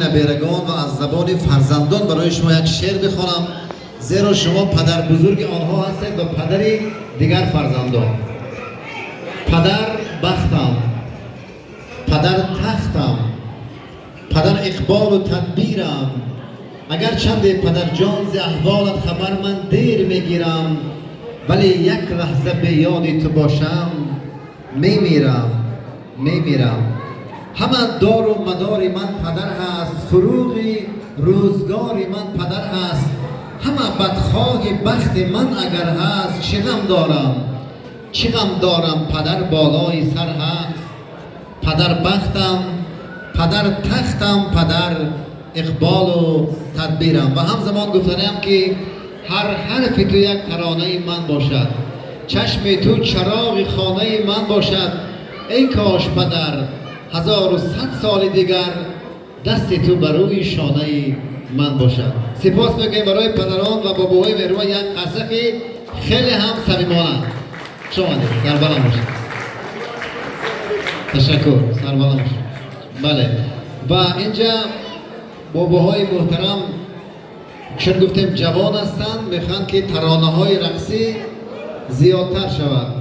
نبیرگان و از زبان فرزندان برای شما یک شعر بخوانم، زیرا شما پدر بزرگ آنها هستید و پدری دیگر فرزندان. پدر بختم، پدر تختم، پدر اقبال و تدبیرم، اگر چند پدر جان ز احوالت خبر من دیر میگیرم، ولی یک لحظه به یاد تو باشم میمیرم. همه دار و مدار من پدر هست، فروغی روزگاری من پدر هست، همه بدخواه بخت من اگر هست، چه غم دارم پدر بالای سر هست. پدر بختم، پدر تختم، پدر اقبال و تدبیرم. و همزمان گفتنیم که هر حرف تو یک ترانه من باشد، چشم تو چراغ خانه من باشد. ای کاش پدر 1100 سال دیگر دست تو بر روی شانه من باشد. سپاس میگویم برای پدران و باباهای مهربان، یک قصفی خیلی هم صمیمانه. شما سربلند باشید. تشکر، سربلند باشید. بله، و اینجا باباهای محترم چون گفتیم جوان هستند، میخوان که ترانه های رقصی زیادتر شود.